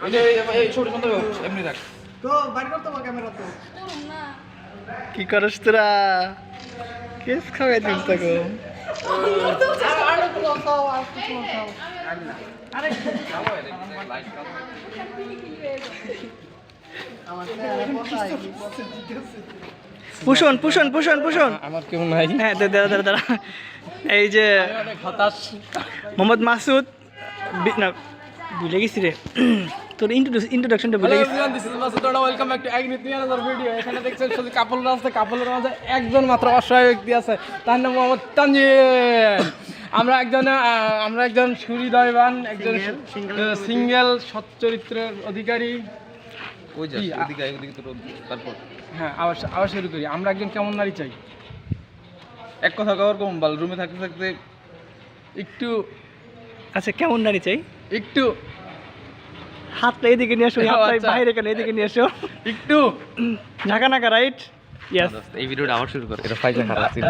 এই ছোট বন্ধ এমনি থাক তো বাইরে করতে হবে ক্যামেরা তো কি করস তোরা কেস খাওয়াই দিন তোকে আরে তো খাও আর তো খাও আরে পুষণ পুষণ পুষণ পুষণ আমার কেউ নাই হ্যাঁ দাঁড়া দাঁড়া দাঁড়া এই যে অনেক হতাশ মোহাম্মদ মাসুদ না ভুলে গেছি রে তোর ইন্ট্রোডাকশনটা ভুলে গেছি welcome back to Ignite new another video. এখানে দেখছেন শুধু কাপলরা আছে, কাপলের মাঝে একজন মাত্র অসহায় ব্যক্তি আছে, তার নাম মোহাম্মদ তানজিল। আমরা একজন সুহৃদয়বান, একজন সিঙ্গেল সৎ চরিত্রের অধিকারী। ওই যা ওদিকে ওদিকে তোর তারপর হ্যাঁ, আবার শুরু করি। আমরা একজন কেমন নারী চাই? এক কথা কওয়ার কম বাল রুমে থাকতে থাকতে একটু আচ্ছা কেমন নারী চাই একটু হাতটা এদিকে নিয়ে আসো হাতটা বাইরে কেন এদিকে নিয়ে এসো একটু ঝাঁকা নাকা রাইট ইয়েস এই ভিডিওটা আবার শুরু কর, এটা ফাইজা খারাপ ছিল।